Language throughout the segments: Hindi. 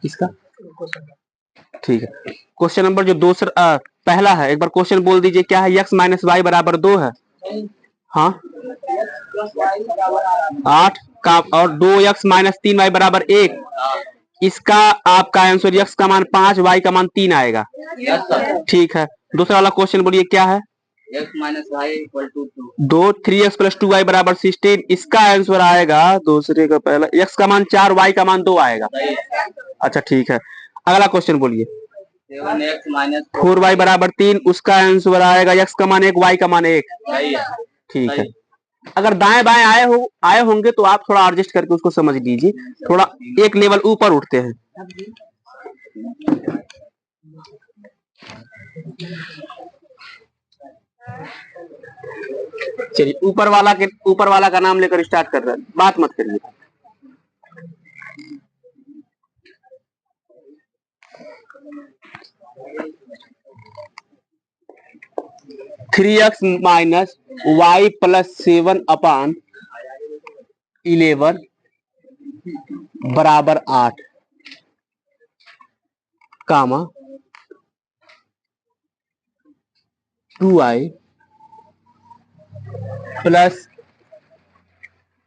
इसका ठीक है। क्वेश्चन नंबर जो दूसरा पहला है, एक बार क्वेश्चन बोल दीजिए क्या है। x माइनस वाई बराबर 2 है। हाँ 8 का और 2x माइनस 3y बराबर 1। इसका आपका आंसर x का मान 5 y का मान 3 आएगा। ठीक है। दूसरा वाला क्वेश्चन बोलिए क्या है। x minus y equal to 2 3x प्लस 2y बराबर 16। इसका आंसर आएगा दूसरे का पहला x का मान 4 y का मान 2 आएगा। अच्छा ठीक है। अगला क्वेश्चन बोलिए 7x माइनस 4y बराबर 3। उसका आंसर आएगा x का मान 1 y का मान 1। ठीक है। अगर दाएं बाएं आए होंगे तो आप थोड़ा एडजस्ट करके उसको समझ लीजिए, थोड़ा एक लेवल ऊपर उठते हैं। चलिए ऊपर वाला का नाम लेकर स्टार्ट कर रहे हैं, बात मत करिए। Three x minus y plus 7 upon 11 बराबर 8 comma 2i plus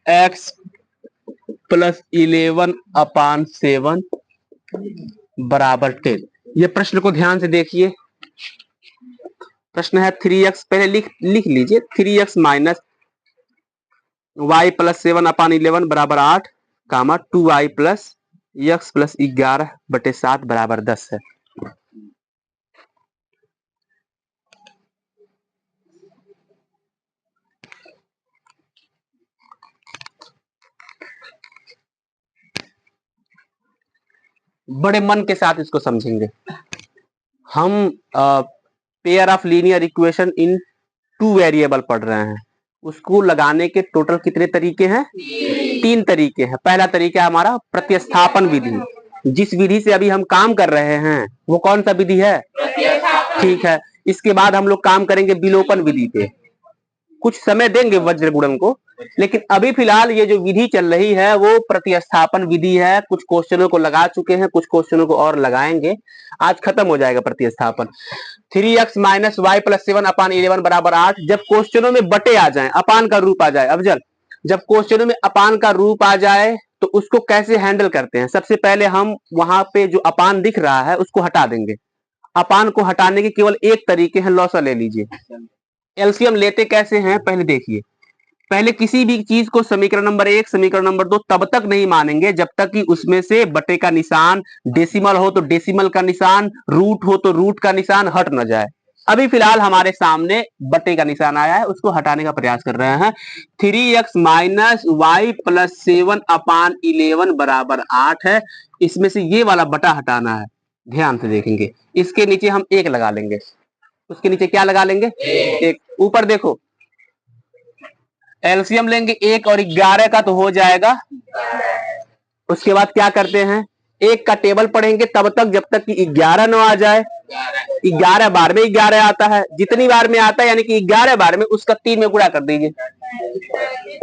x plus 11 upon 7 बराबर 10। ये प्रश्न को ध्यान से देखिए। प्रश्न है 3x, पहले लिख लीजिए 3x minus y plus 7 upon 11 बराबर 8 comma 2i plus x plus 11/7 बराबर 10 है। बड़े मन के साथ इसको समझेंगे। हम pair of linear equation in 2 variable पढ़ रहे हैं। उसको लगाने के टोटल कितने तरीके हैं? 3 तरीके हैं। पहला तरीका हमारा प्रतिस्थापन विधि। जिस विधि से अभी हम काम कर रहे हैं वो कौन सा विधि है? ठीक है। इसके बाद हम लोग काम करेंगे विलोपन विधि पे। कुछ समय देंगे वज्र गुणन को, लेकिन अभी फिलहाल ये जो विधि चल रही है वो प्रतिस्थापन विधि है। कुछ क्वेश्चनों को लगा चुके हैं, कुछ क्वेश्चनों को और लगाएंगे। आज खत्म हो जाएगा प्रतिस्थापन। 3x माइनस वाई प्लस 7 अपान 11 बराबर 8। जब क्वेश्चनों में बटे आ जाए, अपान का रूप आ जाए, अफजल जब क्वेश्चनों में अपान का रूप आ जाए तो उसको कैसे हैंडल करते हैं? सबसे पहले हम वहां पे जो अपान दिख रहा है उसको हटा देंगे। अपान को हटाने के केवल एक तरीके हैं, लॉसा ले लीजिए। एलसीएम लेते कैसे हैं पहले देखिए। पहले किसी भी चीज को समीकरण नंबर 1 समीकरण नंबर 2 तब तक नहीं मानेंगे जब तक कि उसमें से बटे का निशान, डेसिमल हो तो डेसिमल का निशान, रूट हो तो रूट का निशान हट न जाए। अभी फिलहाल हमारे सामने बटे का निशान आया है, उसको हटाने का प्रयास कर रहे हैं। 3x माइनस वाई प्लस 7 अपान 11 बराबर 8 है। इसमें से ये वाला बटा हटाना है। ध्यान से देखेंगे, इसके नीचे हम 1 लगा लेंगे। उसके नीचे क्या लगा लेंगे? 1। ऊपर देखो, एलसीएम लेंगे 1 और 11 का तो हो जाएगा। उसके बाद क्या करते हैं, 1 का टेबल पढ़ेंगे तब तक जब तक कि 11 न आ जाए। 11 बार में 11 आता है, जितनी बार में आता है यानी कि 11 बार में उसका 3 में गुणा कर दीजिए।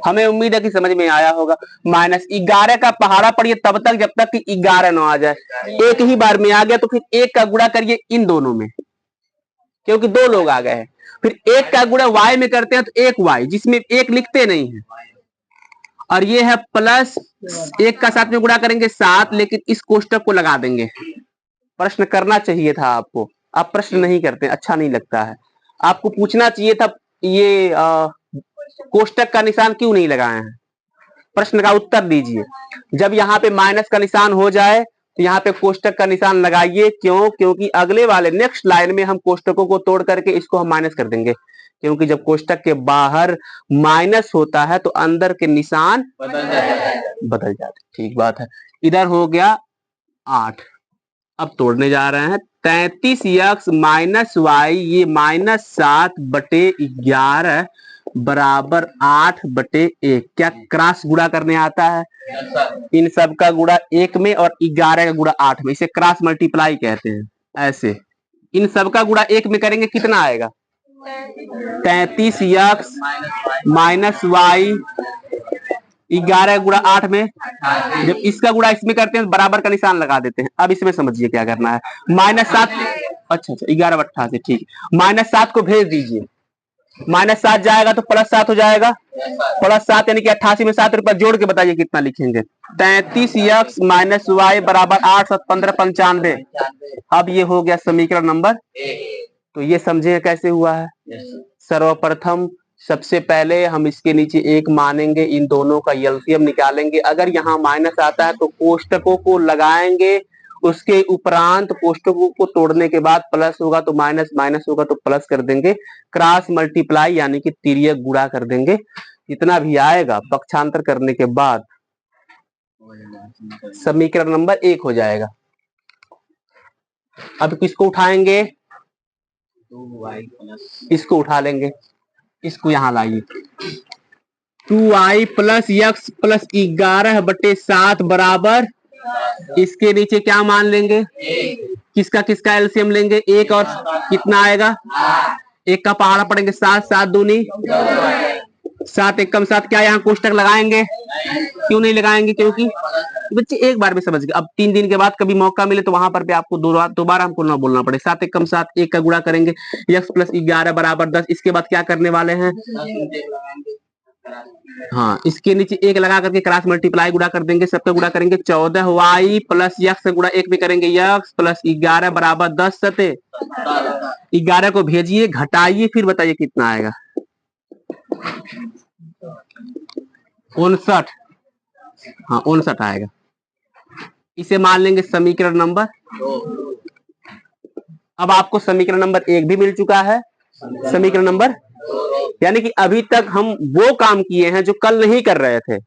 हमें उम्मीद है कि समझ में आया होगा। माइनस 11 का पहाड़ा पढ़िए तब तक जब तक कि 11 न आ जाए। एक ही बार में आ गया तो फिर 1 का गुणा करिए इन दोनों में, क्योंकि 2 लोग आ गए हैं। फिर 1 का गुणा y में करते हैं तो 1 y, जिसमें 1 लिखते नहीं है। और ये है प्लस 1 का 7 में गुणा करेंगे 7, लेकिन इस कोष्टक को लगा देंगे। प्रश्न करना चाहिए था आपको, आप प्रश्न नहीं करते, अच्छा नहीं लगता है। आपको पूछना चाहिए था ये कोष्टक का निशान क्यों नहीं लगाए हैं। प्रश्न का उत्तर दीजिए। जब यहाँ पे माइनस का निशान हो जाए तो यहाँ पे कोष्टक का निशान लगाइए। क्यों? क्योंकि अगले वाले नेक्स्ट लाइन में हम कोष्टकों को तोड़ करके इसको हम माइनस कर देंगे। क्योंकि जब कोष्टक के बाहर माइनस होता है तो अंदर के निशान बदल जाते। ठीक बात है। इधर हो गया 8। अब तोड़ने जा रहे हैं। 33x माइनस वाई, ये -7/11 बराबर 8/1। क्या क्रॉस गुणा करने आता है? इन सब का गुणा 1 में और 11 का गुणा 8 में, इसे क्रॉस मल्टीप्लाई कहते हैं। ऐसे इन सब का गुणा 1 में करेंगे कितना आएगा? 33x माइनस वाई 11 गुणा 8 में, जब इसका गुणा इसमें करते हैं बराबर का निशान लगा देते हैं। अब इसमें समझिए क्या करना है, -7, अच्छा 11/88, ठीक है, -7 को भेज दीजिए, -7 जाएगा तो +7 हो जाएगा, +7 यानी कि 88 में 7 रुपया जोड़ के बताइए कितना लिखेंगे। 33x - y बराबर 8 7 15 95। अब ये हो गया समीकरण नंबर, तो ये समझे कैसे हुआ है। सर्वप्रथम सबसे पहले हम इसके नीचे 1 मानेंगे, इन दोनों का एलसीएम निकालेंगे। अगर यहाँ माइनस आता है तो कोष्टकों को लगाएंगे, उसके उपरांत कोष्टकों को तोड़ने के बाद प्लस होगा तो माइनस, माइनस होगा तो प्लस कर देंगे, क्रॉस मल्टीप्लाई यानी कि तिर्यक गुणा कर देंगे। जितना भी आएगा पक्षांतर करने के बाद समीकरण नंबर 1 हो जाएगा। अब किसको उठाएंगे, इसको उठा लेंगे, इसको यहां लाइए, 2y + x + 11/7 बराबर, इसके नीचे क्या मान लेंगे, किसका किसका एलसीएम लेंगे, 1 और कितना आएगा, 1 का पहाड़ा पड़ेंगे 7, 7 दूनी 7, 1 कम 7, क्या यहाँ कोष्टक लगाएंगे, क्यों नहीं लगाएंगे, क्योंकि बच्चे एक बार में समझ गए। अब 3 दिन के बाद कभी मौका मिले तो वहां पर भी आपको दोबारा हमको ना बोलना पड़े। 7 1 कम 7, 1 का गुणा करेंगे, x + 11 बराबर 10। इसके बाद क्या करने वाले हैं, हाँ इसके नीचे 1 लगा करके क्रॉस मल्टीप्लाई गुणा कर देंगे, सबका गुणा करेंगे, 14y + x गुणा 1 भी करेंगे, x + 11 बराबर 10 सते 11 को भेजिए, घटाइए, फिर बताइए कितना आएगा, 59, हाँ 59 आएगा। इसे मान लेंगे समीकरण नंबर, अब आपको समीकरण नंबर 1 भी मिल चुका है, समीकरण नंबर, यानी कि अभी तक हम वो काम किए हैं जो कल नहीं कर रहे थे।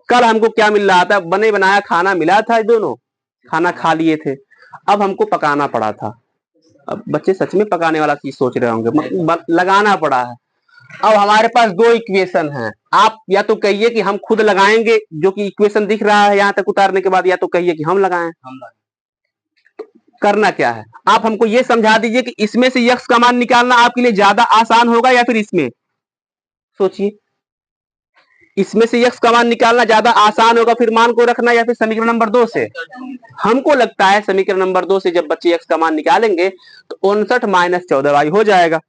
कल हमको क्या मिल रहा था, बने बनाया खाना मिला था, दोनों खाना खा लिए थे, अब हमको पकाना पड़ा था। अब बच्चे सच में पकाने वाला चीज सोच रहे होंगे, लगाना पड़ा है। अब हमारे पास 2 इक्वेशन हैं, आप या तो कहिए कि हम खुद लगाएंगे, जो कि इक्वेशन दिख रहा है यहां तक उतारने के बाद, या तो कहिए कि हम लगाएं। करना क्या है, आप हमको ये समझा दीजिए कि इसमें से x का मान निकालना आपके लिए ज्यादा आसान होगा या फिर इसमें, सोचिए, इसमें से x का मान निकालना ज्यादा आसान होगा फिर मान को रखना, या फिर समीकरण नंबर 2 से। हमको लगता है समीकरण नंबर 2 से जब बच्चे x का मान निकालेंगे तो 59 - 14y हो जाएगा,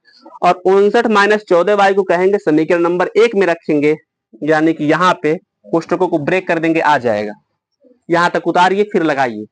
और 59 - 14y को कहेंगे समीकरण नंबर 1 में रखेंगे, यानी कि यहाँ पे कोष्टकों को ब्रेक कर देंगे, आ जाएगा। यहां तक उतारिए फिर लगाइए,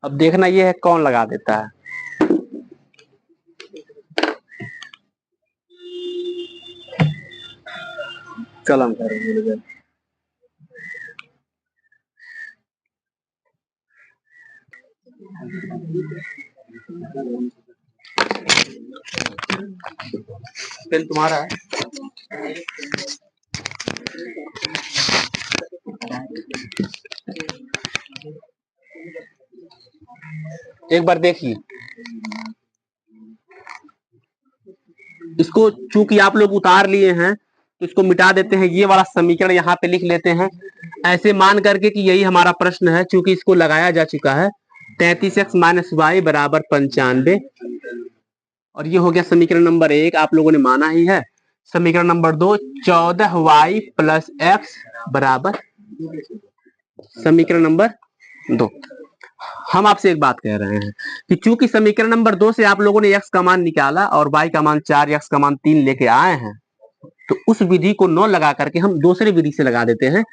अब देखना ये है कौन लगा देता है। कलम करेंगे, पेन तुम्हारा है, एक बार देखिए इसको, चूंकि आप लोग उतार लिए हैं तो इसको मिटा देते हैं, ये वाला समीकरण यहाँ पे लिख लेते हैं, ऐसे मान करके कि यही हमारा प्रश्न है, चूंकि इसको लगाया जा चुका है। 33x - y बराबर 95, और ये हो गया समीकरण नंबर 1, आप लोगों ने माना ही है। समीकरण नंबर 2, 14y + x बराबर, समीकरण नंबर 2। हम आपसे एक बात कह रहे हैं कि चूंकि समीकरण नंबर 2 से आप लोगों ने x का मान निकाला और y का मान 4, x का मान 3 लेके आए हैं, तो उस विधि को न लगा करके हम दूसरी विधि से लगा देते हैं,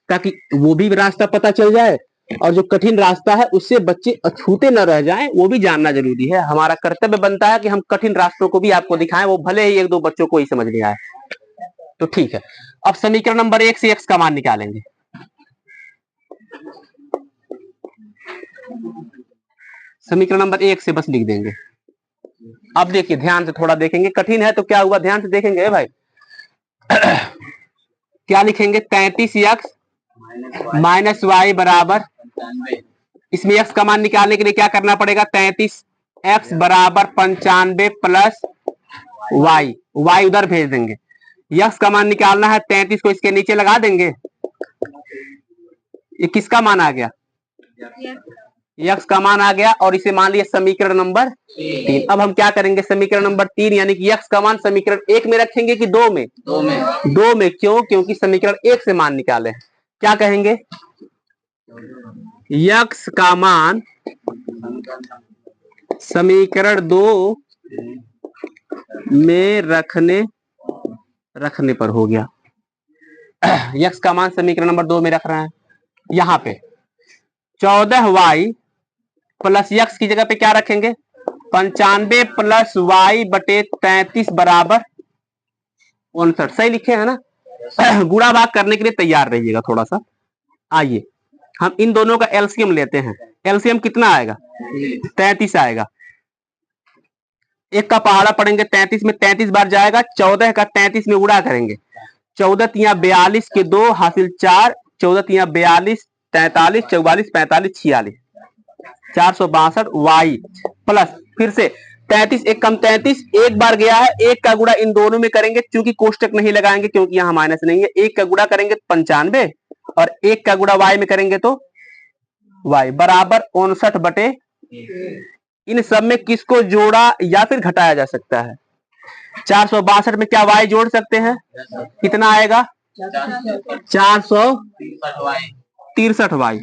ताकि वो भी रास्ता पता चल जाए और जो कठिन रास्ता है उससे बच्चे अछूते न रह जाएं, वो भी जानना जरूरी है। हमारा कर्तव्य बनता है कि हम कठिन रास्तों को भी आपको दिखाएं, वो भले ही 1-2 बच्चों को ही समझ नहीं आए। तो ठीक है, अब समीकरण नंबर 1 से x का मान निकालेंगे। समीकरण नंबर 1 से बस लिख देंगे। अब देखिए ध्यान से थोड़ा देखेंगे, कठिन है तो क्या हुआ, ध्यान से देखेंगे भाई। क्या लिखेंगे, 33x माइनस वाई बराबर, इसमें x का मान निकालने के लिए क्या करना पड़ेगा, 33x बराबर 95 प्लस y, y उधर भेज देंगे। x का मान निकालना है, 33 को इसके नीचे लगा देंगे। ये किसका मान आ गया, x का मान आ गया, और इसे मान लिया समीकरण नंबर 3। अब हम क्या करेंगे, समीकरण नंबर 3 यानी कि x का मान समीकरण 1 में रखेंगे कि 2 में? 2 में। क्यों? क्योंकि समीकरण 1 से मान निकाले। क्या कहेंगे, x का मान समीकरण 2 में रखने पर हो गया। x का मान समीकरण नंबर 2 में रख रहे हैं। यहां पे 14y प्लस x की जगह पे क्या रखेंगे, 95 प्लस y बटे 33 बराबर 59। सही लिखे है ना? गुणा भाग करने के लिए तैयार रहिएगा थोड़ा सा। आइए हम इन दोनों का एलसीएम लेते हैं। एलसीएम कितना आएगा, 33 आएगा। एक का पहाड़ा पढ़ेंगे, 33 में 33 बार जाएगा, 14 का 33 में गुणा करेंगे। 14 तिया 42 के 2 हासिल 4, 14 तिया 42, 43, 44, 45, 46, 462 y प्लस फिर से 33 एक कम 33, एक बार गया है, एक का गुणा इन दोनों में करेंगे, क्योंकि कोष्टक नहीं लगाएंगे क्योंकि यहाँ माइनस नहीं है। एक का गुणा करेंगे 95 और एक का गुणा y में करेंगे तो y बराबर 59 बटे। इन सब में किसको जोड़ा या फिर घटाया जा सकता है, 462 में क्या y जोड़ सकते हैं, कितना आएगा, 463 y।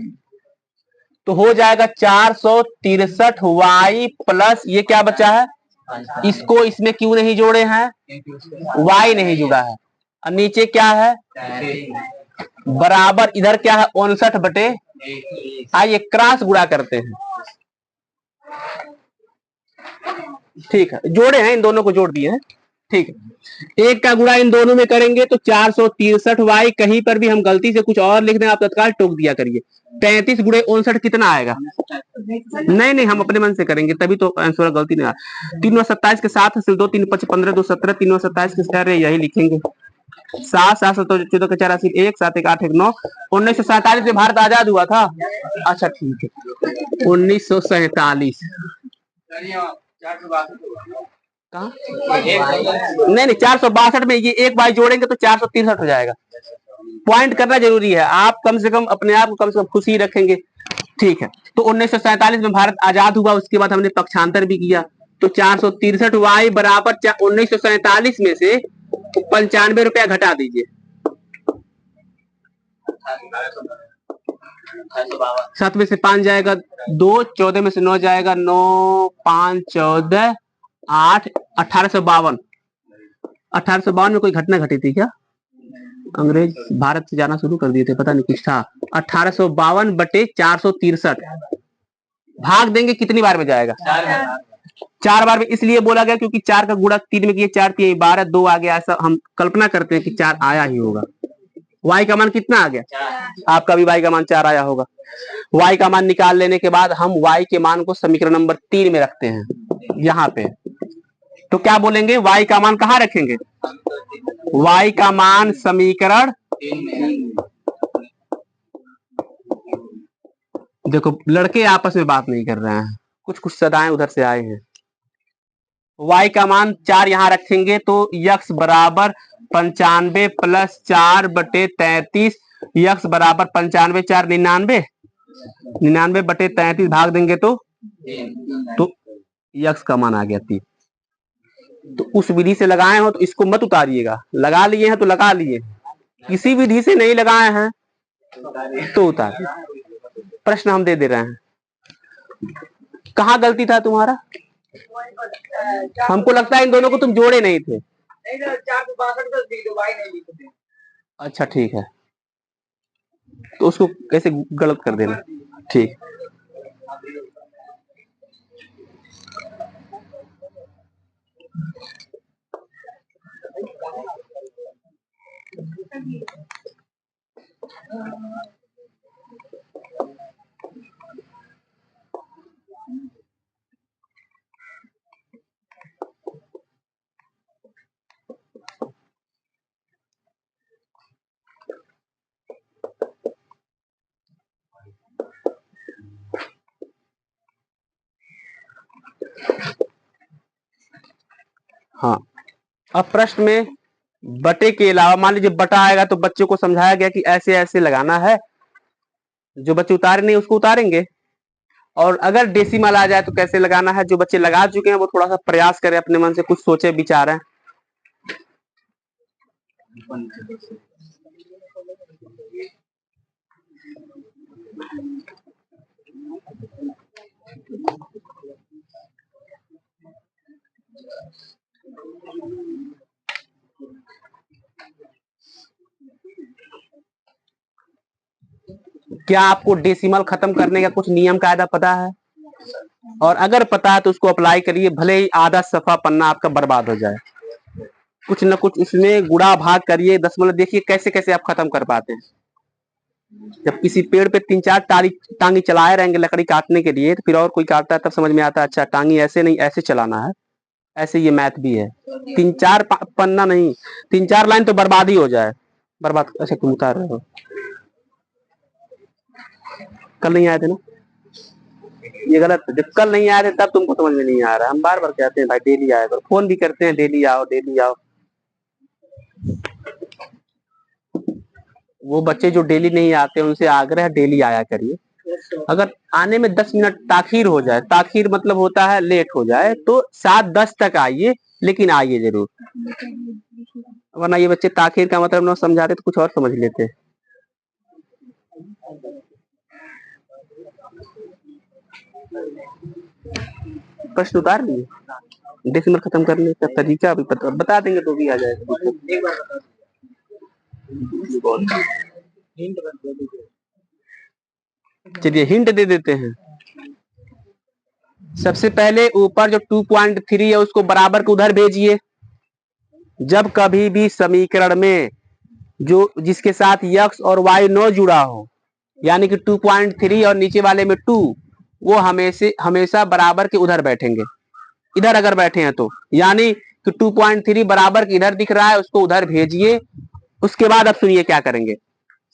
तो हो जाएगा 463 y प्लस ये क्या बचा है, इसको इसमें क्यों नहीं जोड़े हैं, y नहीं जुड़ा है। और नीचे क्या है, बराबर इधर क्या है 59 बटे। आइए क्रॉस गुणा करते हैं। ठीक है, जोड़े हैं, इन दोनों को जोड़ दिए हैं। ठीक है, एक का गुणा इन दोनों में करेंगे तो 463 y। कहीं पर भी हम गलती से कुछ और लिख दें आप तत्काल टोक दिया करिए। 33 गुणे 59 कितना आएगा, नहीं हम अपने मन से करेंगे तभी तो आंसर गलती नहीं आया। 3 27 के 7 हासिल 2, 3 5 15 2 17, 3 27 के 4 यही लिखेंगे। 7 7 14 के 4 हासिल 1, 7 1 8 1 9। 1947 में भारत आजाद हुआ था। अच्छा ठीक है, 1947 कहा, नहीं 462 में ये एक बाई जोड़ेंगे तो 463 हो जाएगा। पॉइंट करना जरूरी है, आप कम से कम अपने आप को कम से कम खुशी रखेंगे। ठीक है, तो 1947 में भारत आजाद हुआ, उसके बाद हमने पक्षांतर भी किया, तो 463 y बराबर 1947 में से 95 रुपया घटा दीजिए, 7 में से 5 जाएगा 2, 14 में से 9 जाएगा 9, 5 14 8, 1852। 1852 में कोई घटना घटी थी क्या, अंग्रेज भारत से जाना शुरू कर दिए थे, पता नहीं कुछ था। 1852 बटे 463 भाग देंगे कितनी बार में जाएगा, 4 बार में। इसलिए बोला गया क्योंकि 4 का गुणा 3 में किया, 4 3 12, 2 आ गया, ऐसा हम कल्पना करते हैं कि 4 आया ही होगा। y का मान कितना आ गया, आपका भी y का मान 4 आया होगा। y का मान निकाल लेने के बाद हम y के मान को समीकरण नंबर 3 में रखते हैं यहाँ पे। तो क्या बोलेंगे, y का मान कहाँ रखेंगे, y का मान समीकरण, देखो लड़के आपस में बात नहीं कर रहे हैं, कुछ कुछ सदाएं उधर से आए हैं। y का मान 4 यहां रखेंगे तो x बराबर 95 प्लस 4 बटे 33, x बराबर 95 4 99, 99 बटे 33 भाग देंगे तो x का मान आ गया 3। तो उस विधि से लगाए हो तो इसको मत उतारिएगा, लगा लिए हैं तो लगा लिए, किसी विधि से नहीं लगाए हैं तो उतार। प्रश्न हम दे रहे हैं। कहाँ गलती था तुम्हारा? हमको लगता है इन दोनों को तुम जोड़े नहीं थे। अच्छा ठीक है, तो उसको कैसे गलत कर देना। ठीक। हाँ, अब प्रश्न में बटे के अलावा मान लीजिए बटा आएगा तो बच्चों को समझाया गया कि ऐसे ऐसे लगाना है, जो बच्चे उतारे नहीं उसको उतारेंगे, और अगर डेसिमल आ जाए तो कैसे लगाना है। जो बच्चे लगा चुके हैं वो थोड़ा सा प्रयास करें, अपने मन से कुछ सोचे विचारें। क्या आपको डेसिमल खत्म करने का कुछ नियम कायदा पता है? और अगर पता है तो उसको अप्लाई करिए, भले ही आधा सफा पन्ना आपका बर्बाद हो जाए। कुछ न कुछ उसमें गुणा भाग करिए, दशमलव देखिए कैसे कैसे आप खत्म कर पाते हैं। जब किसी पेड़ पे 3-4 टांगी चलाए रहेंगे लकड़ी काटने के लिए, तो फिर और कोई काटता है तब समझ में आता है अच्छा टांगी ऐसे नहीं ऐसे चलाना है। ऐसे ये मैथ भी है। 3-4 पन्ना नहीं, 3-4 लाइन तो बर्बाद ही हो जाए। बर्बाद। अच्छा तुम उतार रहे हो, कल नहीं आए थे ना, ये गलत है। जब कल नहीं आए थे तब तुमको समझ में नहीं आ रहा। हम बार बार कहते हैं भाई डेली आया करो, फोन भी करते हैं डेली आओ डेली आओ। वो बच्चे जो डेली नहीं आते उनसे आग्रह डेली आया करिए। अगर आने में 10 मिनट ताखीर हो जाए, ताखीर मतलब होता है लेट हो जाए, तो 7:10 तक आइए, लेकिन आइए जरूर। वरना ये बच्चे ताखीर का मतलब ना समझाते तो कुछ और समझ लेते। प्रश्न उतार लिए, डेसिमल खत्म करने का तरीका भी बता देंगे तो भी आ जाएगा। चलिए हिंट दे देते हैं। सबसे पहले ऊपर जो 2.3 है उसको बराबर के उधर भेजिए। जब कभी भी समीकरण में जो जिसके साथ x और y न जुड़ा हो, यानी कि 2.3 और नीचे वाले में 2, वो हमेशा बराबर के उधर बैठेंगे। इधर अगर बैठे हैं तो यानी कि 2.3 बराबर के इधर दिख रहा है, उसको उधर भेजिए। उसके बाद अब सुनिए क्या करेंगे।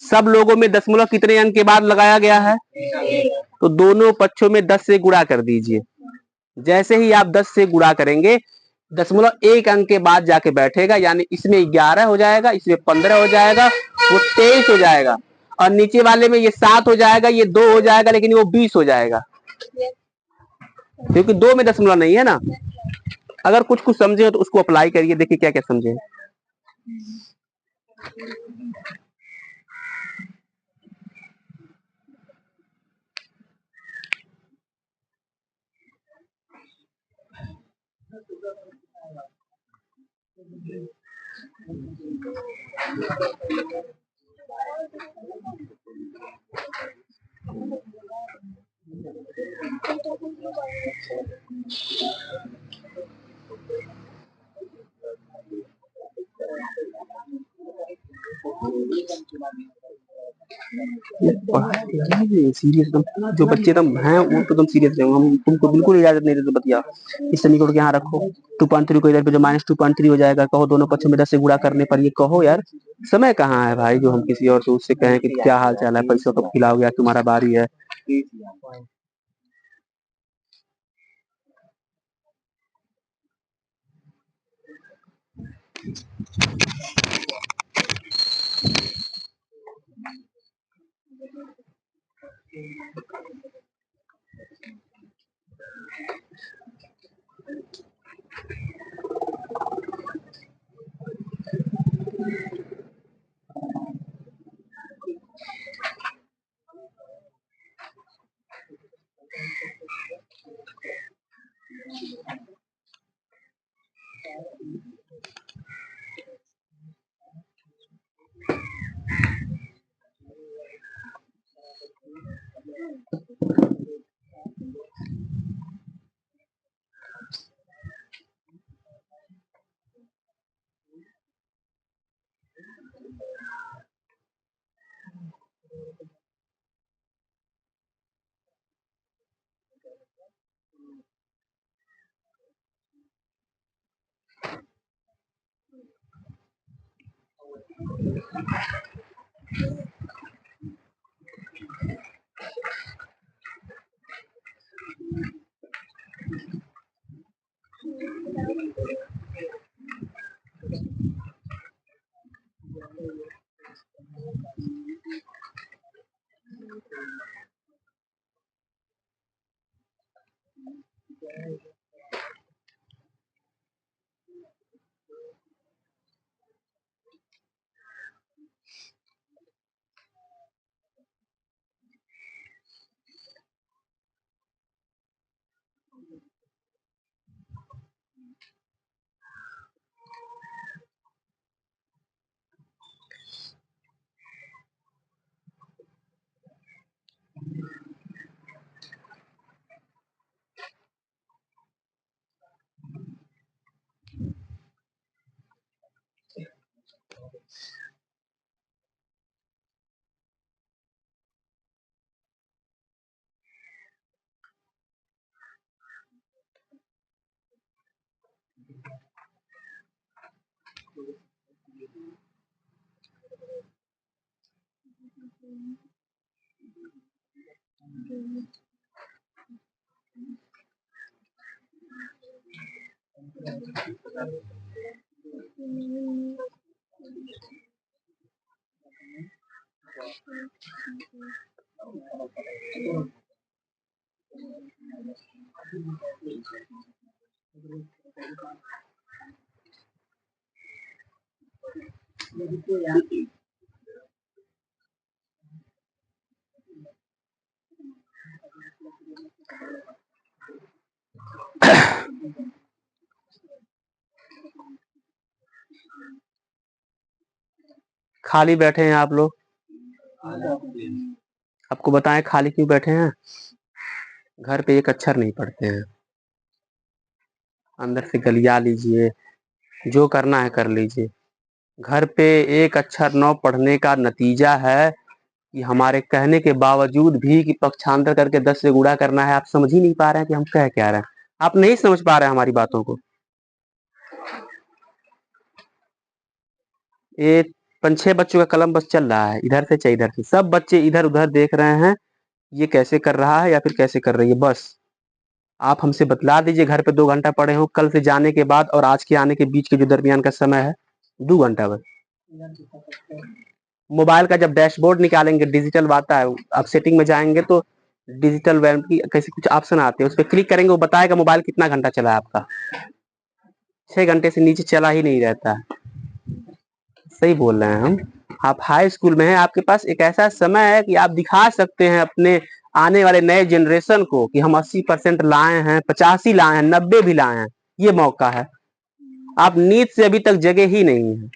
सब लोगों में दशमलव कितने अंक के बाद लगाया गया है? तो दोनों पक्षों में 10 से गुणा कर दीजिए। जैसे ही आप 10 से गुणा करेंगे, दशमलव एक अंक के बाद जाके बैठेगा, यानी इसमें 11 हो जाएगा, इसमें 15 हो जाएगा, वो 23 हो जाएगा, और नीचे वाले में ये 7 हो जाएगा, ये 2 हो जाएगा, लेकिन वो 20 हो जाएगा, क्योंकि 2 में दशमलव नहीं है ना। अगर कुछ कुछ समझे तो उसको अप्लाई करिए, देखिए क्या क्या समझे। सीरियस जो बच्चे एकदम हैं वो तो एकदम सीरियस रहे, हम तुमको बिल्कुल इजाजत नहीं देते बतिया। इस समीकरण को यहाँ रखो, 2.3 को इधर पे जो -2.3 हो जाएगा, कहो दोनों पक्षों में 10 से गुणा करने पर, ये कहो यार समय कहाँ है भाई जो हम किसी और से उससे कहें कि क्या हाल चाल है, पैसा कब खिलाओगे, तुम्हारा बारी है। खाली बैठे हैं आप लोग, आपको बताएं खाली क्यों बैठे हैं? घर पे एक अक्षर नहीं पढ़ते हैं, अंदर से गलिया लीजिए, जो करना है कर लीजिए। घर पे एक अक्षर न पढ़ने का नतीजा है कि हमारे कहने के बावजूद भी कि पक्षांतर करके 10 से गुणा करना है, आप समझ ही नहीं पा रहे हैं कि हम कह क्या रहे हैं। आप नहीं समझ पा रहे हैं हमारी बातों को। ये 5-6 बच्चों का कलम बस चल रहा है, इधर से चाहे इधर से, सब बच्चे इधर उधर देख रहे हैं ये कैसे कर रहा है या फिर कैसे कर रही है। बस आप हमसे बतला दीजिए, घर पे 2 घंटा पढ़े हो, कल से जाने के बाद और आज के आने के बीच के जो दरमियान का समय है 2 घंटा बस। मोबाइल का जब डैशबोर्ड निकालेंगे, डिजिटल आता है, आप सेटिंग में जाएंगे तो डिजिटल वैल्यू की कैसे कुछ ऑप्शन आते हैं, उस पर क्लिक करेंगे, वो बताएगा मोबाइल कितना घंटा चला है आपका। 6 घंटे से नीचे चला ही नहीं रहता है। सही बोल रहे हैं हम। आप हाई स्कूल में हैं, आपके पास एक ऐसा समय है कि आप दिखा सकते हैं अपने आने वाले नए जनरेशन को कि हम 80% लाए हैं, 85 लाए हैं, 90 भी लाए हैं। ये मौका है। आप नींद से अभी तक जगे ही नहीं है।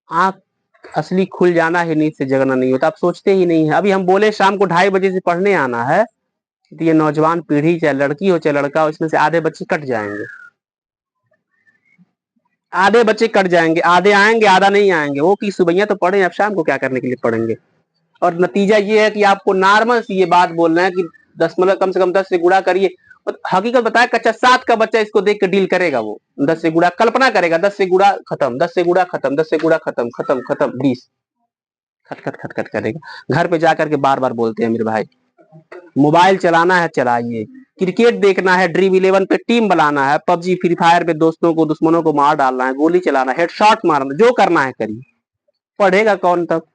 आंख असली खुल जाना है, नींद से जगना नहीं होता। आप सोचते ही नहीं है। अभी हम बोले शाम को 2:30 बजे से पढ़ने आना है, तो ये नौजवान पीढ़ी चाहे लड़की हो चाहे लड़का हो, इसमें से आधे बच्चे कट जाएंगे। आधे बच्चे कट जाएंगे, आधे आएंगे, आधा नहीं आएंगे। वो की सुबह तो पढ़े, अब शाम को क्या करने के लिए पढ़ेंगे? और नतीजा ये है कि आपको नॉर्मल सी ये बात बोल रहे हैं कि दशमलव कम से कम 10 से गुणा करिए। और हकीकत बताया, कक्षा 7 का बच्चा इसको देख के डील करेगा। वो 10 से गुणा कल्पना करेगा, 10 से गुणा खत्म, 10 से गुणा खत्म, 10 से गुणा खत्म, खत्म खत्म 20 खट खट खट खट करेगा। घर पे जाकर के बार बार बोलते हैं मेरे भाई, मोबाइल चलाना है चलाइए, क्रिकेट देखना है, ड्रीम 11 पे टीम बनाना है, पबजी फ्री फायर पे दोस्तों को दुश्मनों को मार डालना है, गोली चलाना है, हेडशॉट मारना, जो करना है करिए। पढ़ेगा कौन तब?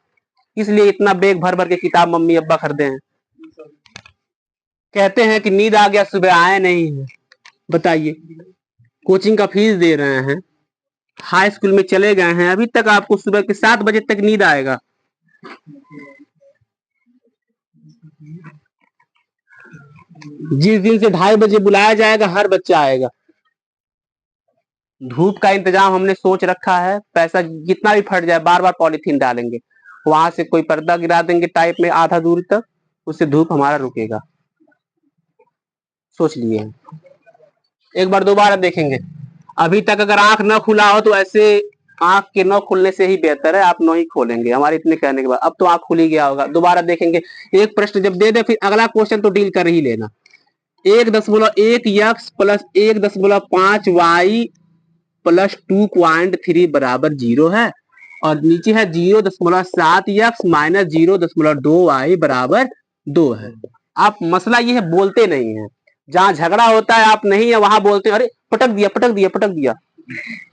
इसलिए इतना बैग भर भर के किताब मम्मी अब्बा खरीदे हैं। कहते हैं कि नींद आ गया, सुबह आए नहीं है। बताइए, कोचिंग का फीस दे रहे हैं, हाई स्कूल में चले गए हैं, अभी तक आपको सुबह के 7 बजे तक नींद आएगा? जिस दिन से 2:30 बजे बुलाया जाएगा, हर बच्चा आएगा। धूप का इंतजाम हमने सोच रखा है, पैसा जितना भी फट जाए, बार बार पॉलिथीन डालेंगे, वहां से कोई पर्दा गिरा देंगे टाइप में आधा दूरी तक, उससे धूप हमारा रुकेगा। सोच लिए, एक बार दोबारा देखेंगे। अभी तक अगर आंख न खुला हो तो ऐसे आंख के न खुलने से ही बेहतर है आप न ही खोलेंगे, हमारे इतने कहने के बाद। अब तो आंख खुल ही गया होगा। दोबारा देखेंगे, एक प्रश्न जब दे दे फिर अगला क्वेश्चन तो डील कर ही लेना। 1.1 x प्लस 1.5 y प्लस 2.3 बराबर 0 है। और नीचे है 0.7x माइनस 0.2y बराबर 2 है। आप मसला ये है बोलते नहीं है, जहां झगड़ा होता है आप नहीं है वहां बोलते हैं अरे पटक दिया पटक दिया पटक दिया,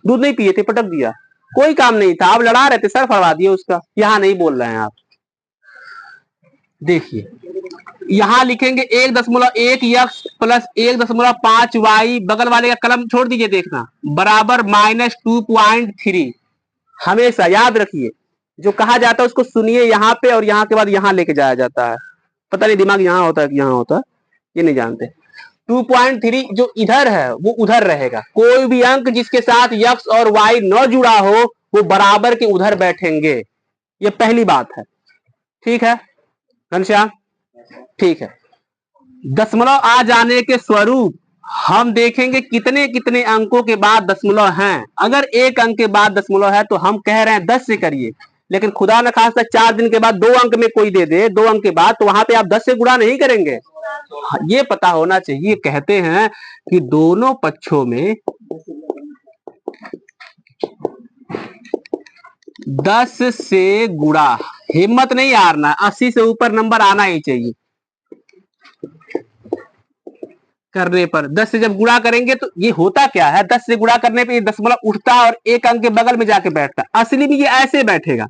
दूध नहीं पिए थे पटक दिया, कोई काम नहीं था, आप लड़ा रहे थे सर फड़वा दिए उसका, यहां नहीं बोल रहे हैं आप। देखिए यहां लिखेंगे 1.1x प्लस 1.5y, बगल वाले का कलम छोड़ दीजिए देखना, बराबर -2.3। हमेशा याद रखिए जो कहा जाता है उसको सुनिए यहाँ पे, और यहाँ के बाद यहाँ लेके जाया जाता है। पता नहीं दिमाग यहाँ होता है कि यहाँ होता है, ये नहीं जानते। 2.3 जो इधर है वो उधर रहेगा, कोई भी अंक जिसके साथ x और y न जुड़ा हो वो बराबर के उधर बैठेंगे, ये पहली बात है। ठीक है घनश्याम, ठीक है। दशमलव आ जाने के स्वरूप हम देखेंगे कितने कितने अंकों के बाद दशमलव हैं। अगर एक अंक के बाद दशमलव है तो हम कह रहे हैं 10 से करिए, लेकिन खुदा न खास्ता 4 दिन के बाद 2 अंक में कोई दे दे 2 अंक के बाद, तो वहां पे आप 10 से गुणा नहीं करेंगे। ये पता होना चाहिए। कहते हैं कि दोनों पक्षों में 10 से गुणा, हिम्मत नहीं हारना, 80 से ऊपर नंबर आना ही चाहिए करने पर। 10 से जब गुणा करेंगे तो ये होता क्या है, 10 से गुणा करने पे ये दशमलव उठता है और एक अंक के बगल में जाके बैठता है। असली में ये ऐसे बैठेगा,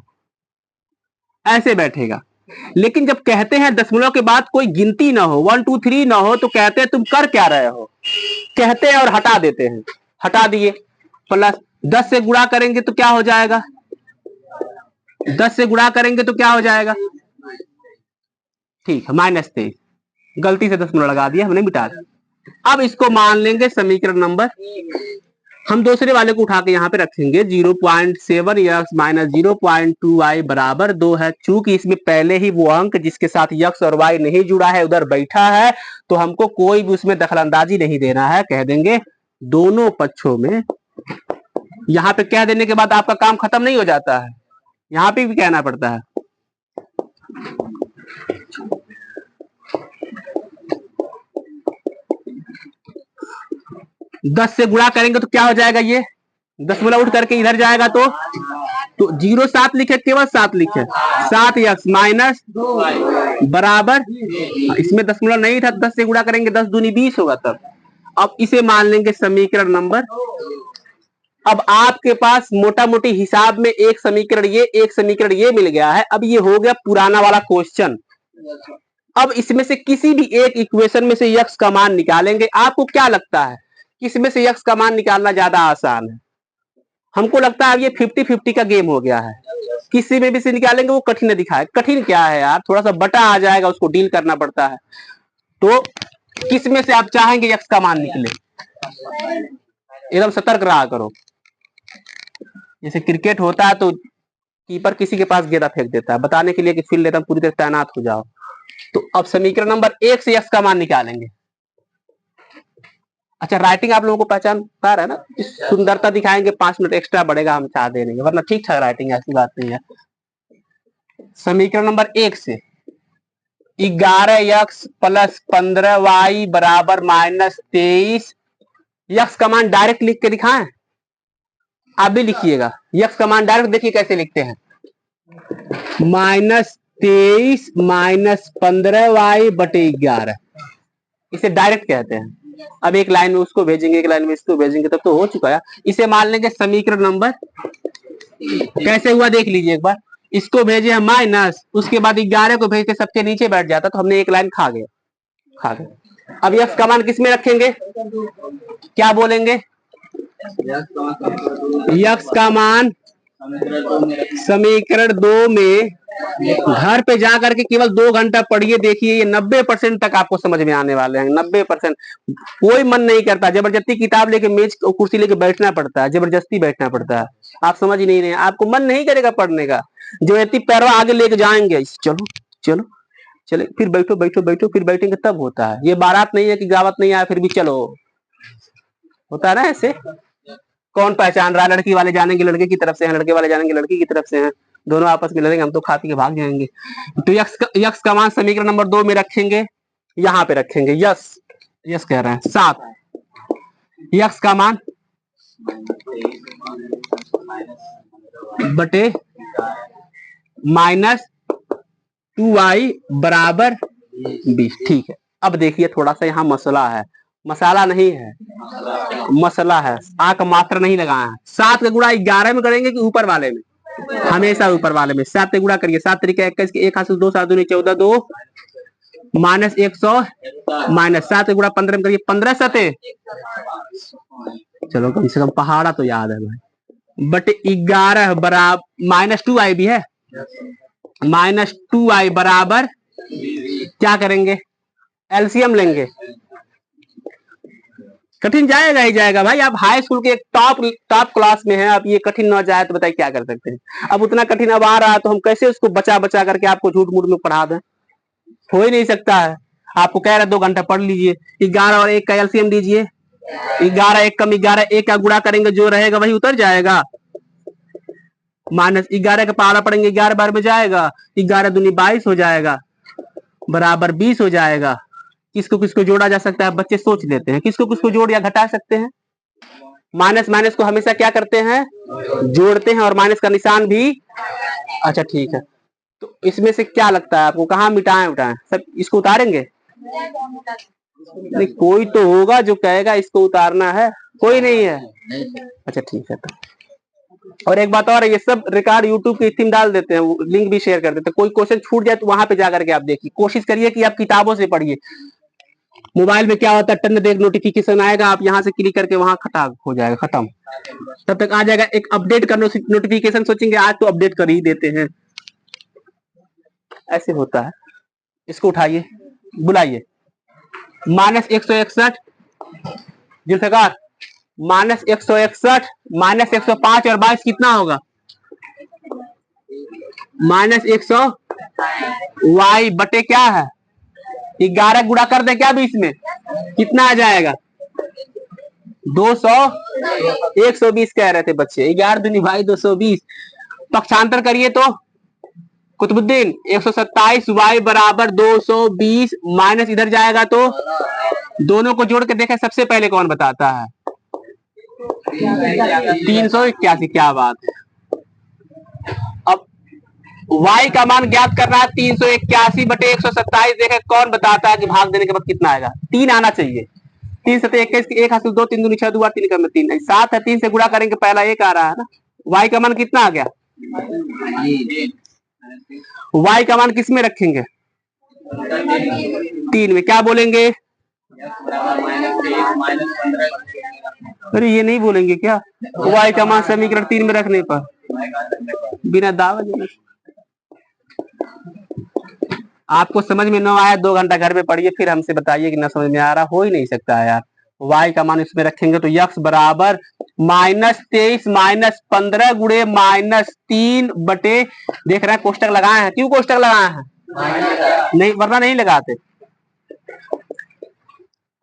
ऐसे बैठेगा। लेकिन जब कहते हैं दशमलव के बाद कोई गिनती ना हो, 1 2 3 ना हो, तो कहते हैं तुम कर क्या रहे हो, कहते हैं और हटा देते हैं। हटा दिए, प्लस 10 से गुणा करेंगे तो क्या हो जाएगा, 10 से गुणा करेंगे तो क्या हो जाएगा, ठीक है -23। गलती से दशमलव लगा दिया हमने, मिटा दिया। अब इसको मान लेंगे समीकरण नंबर, हम दूसरे वाले को उठा के यहाँ पे रखेंगे 0.7x माइनस 0.2y बराबर 2 है। चूंकि इसमें पहले ही वो अंक जिसके साथ x और y नहीं जुड़ा है उधर बैठा है, तो हमको कोई भी उसमें दखलंदाजी नहीं देना है। कह देंगे दोनों पक्षों में, यहाँ पे कह देने के बाद आपका काम खत्म नहीं हो जाता है, यहाँ पे भी कहना पड़ता है। दस से गुणा करेंगे तो क्या हो जाएगा, ये दशमलव उठ करके इधर जाएगा तो 0.7 लिखे, केवल 7 लिखे, 7x माइनस बराबर, इसमें दशमलव नहीं था, 10 से गुणा करेंगे 10 दूनी 20 होगा तब। अब इसे मान लेंगे समीकरण नंबर। अब आपके पास मोटा मोटी हिसाब में एक समीकरण ये मिल गया है। अब ये हो गया पुराना वाला क्वेश्चन। अब इसमें से किसी भी एक इक्वेशन में से x का मान निकालेंगे। आपको क्या लगता है किसमें से x का मान निकालना ज्यादा आसान है? हमको लगता है अब ये 50-50 का गेम हो गया है, किसी में भी से निकालेंगे वो कठिन दिखाए। कठिन क्या है यार, थोड़ा सा बटा आ जाएगा, उसको डील करना पड़ता है। तो किस में से आप चाहेंगे x का मान निकले? एकदम सतर्क रहा करो। जैसे क्रिकेट होता है तो कीपर किसी के पास गेंदा फेंक देता है बताने के लिए कि फील्ड एकदम पूरी तरह तैनात हो जाओ। तो अब समीकरण नंबर 1 से x का मान निकालेंगे। अच्छा राइटिंग आप लोगों को पहचान पा रहा है ना, सुंदरता दिखाएंगे, 5 मिनट एक्स्ट्रा बढ़ेगा, हम चाह दे देंगे, वरना ठीक ठाक राइटिंग, ऐसी बात नहीं है। समीकरण नंबर 1 से 11x प्लस 15y बराबर -23, यक्स का मान डायरेक्ट लिख के दिखाएं, आप भी लिखिएगा। यक्स का मान डायरेक्ट देखिए कैसे लिखते हैं, -23 माइनस 15y बटे 11, इसे डायरेक्ट कहते हैं। अब एक लाइन में उसको भेजेंगे, एक लाइन में इसको भेजेंगे, तब तो हो चुका है। इसे मान लेंगे समीकरण नंबर, कैसे हुआ देख लीजिए एक बार। इसको भेजे हम माइनस, उसके बाद 11 को भेज के सबके नीचे बैठ जाता, तो हमने एक लाइन खा गए। अब यक्स का मान किस में रखेंगे, क्या बोलेंगे, यक्स का मान समीकरण 2 में। घर पे जाकर के केवल 2 घंटा पढ़िए, देखिए ये 90% तक आपको समझ में आने वाले हैं। 90% कोई मन नहीं करता, जबरदस्ती किताब लेके मेज कुर्सी लेके बैठना पड़ता है, जबरदस्ती बैठना पड़ता है। आप समझ ही नहीं रहे, आपको मन नहीं करेगा पढ़ने का, जबरदस्ती पैरों आगे लेके जाएंगे, चलो चलो चले, फिर बैठो बैठो बैठो, फिर बैठेंगे तब होता है। ये बारात नहीं है कि दावत नहीं आया फिर भी चलो, होता है ना ऐसे। कौन पहचान रहा है, लड़की वाले जानेंगे लड़के की तरफ से हैं, लड़के वाले जानेंगे लड़की की तरफ से हैं, दोनों आपस में लड़ेंगे, हम तो खा पी के भाग जाएंगे। तो यक्स का मान समीकरण नंबर 2 में रखेंगे, यहां पे रखेंगे, यस कह रहे हैं 7, यक्स का मान बटे -2y बराबर 20। ठीक है, अब देखिए थोड़ा सा यहाँ मसला है, मसाला नहीं है, मसला है। आ का मात्रा नहीं लगाया है। 7 का गुणा 11 में करेंगे कि ऊपर वाले में? हमेशा ऊपर वाले में। 7 का गुणा करिए, 7 तरीके 21 के 1 हासिल 2 7 दूनी 14 2 -100 -7 का गुणा 15 में करिए, 15 सते। चलो कम से कम पहाड़ा तो याद है भाई। बट 11 बराबर -2i भी है, -2i बराबर क्या करेंगे? एलसीएम लेंगे। कठिन जाएगा ही जाएगा भाई। आप हाई स्कूल के एक टॉप क्लास में हैं, आप ये कठिन ना जाए तो बताइए क्या कर सकते हैं। अब उतना कठिन अब आ रहा है तो हम कैसे उसको बचा बचा करके आपको झूठ मूठ में पढ़ा दें? हो ही नहीं सकता है। आपको कह रहे 2 घंटा पढ़ लीजिए। 11 और 1 का एलसीएम लीजिए। 11 1 कम 11 1 का गुणा करेंगे, जो रहेगा वही उतर जाएगा। -11 का पहाड़ा पड़ेंगे, 11 बार में जाएगा, 11 दूनी 22 हो जाएगा, बराबर 20 हो जाएगा। किसको किसको जोड़ा जा सकता है? बच्चे सोच लेते हैं, किसको किसको जोड़ या घटा सकते हैं? माइनस माइनस को हमेशा क्या करते हैं? जोड़ते हैं, और माइनस का निशान भी। अच्छा ठीक है, तो इसमें से क्या लगता है आपको, कहाँ मिटाएं उठाएं? सब इसको उतारेंगे? नहीं, कोई तो होगा जो कहेगा इसको उतारना है, कोई नहीं है। अच्छा ठीक है। तो और एक बात और है, ये सब रिकॉर्ड यूट्यूब के थीम डाल देते हैं, लिंक भी शेयर कर देते हैं। कोई क्वेश्चन छूट जाए तो वहां पे जाकर के आप देखिए, कोशिश करिए कि आप किताबों से पढ़िए। मोबाइल में क्या होता है, टन देख नोटिफिकेशन आएगा, आप यहाँ से क्लिक करके वहां खटा हो जाएगा, खत्म। तब तक आ जाएगा एक अपडेट का नोटिफिकेशन, सोचेंगे आज तो अपडेट कर ही देते हैं, ऐसे होता है। इसको उठाइए, बुलाइए। -161 जुल्फिकार, -161 -105 और 22 कितना होगा? -100 y बटे क्या है? 11 गुणा कर दे क्या 20 में? कितना आ जाएगा? 200 120 कह रहे थे बच्चे। 11 दूनी भाई 220। पक्षांतर करिए तो कुतुबुद्दीन 127 y बराबर 220 माइनस इधर जाएगा तो दोनों को जोड़ के देखें सबसे पहले कौन बताता है? 381। क्या बात है। अब y का मान ज्ञात करना है, 381 बटे 127। देखें कौन बताता है कि भाग देने के बाद कितना आएगा? 3 आना चाहिए। 3 सते 21 की 1 हासिल 2 3 दूनी 6 2 3 में 3 7 है। 3 से गुणा करेंगे, पहला 1 आ रहा है ना। y का मान कितना आ गया? y का मान किस में रखेंगे? 3 में। क्या बोलेंगे? अरे ये नहीं बोलेंगे क्या? y का मान समीकरण 3 में रखने पर बिना दावा। आपको समझ में न आया 2 घंटा घर में पढ़िए, फिर हमसे बताइए कि ना समझ में आ रहा। हो ही नहीं सकता है यार। y का मान इसमें रखेंगे तो x बराबर -23 -15 गुणे -3 बटे, देख रहे हैं कोष्टक लगाए हैं। क्यों कोष्टक लगाए हैं? नहीं, वरना नहीं लगाते।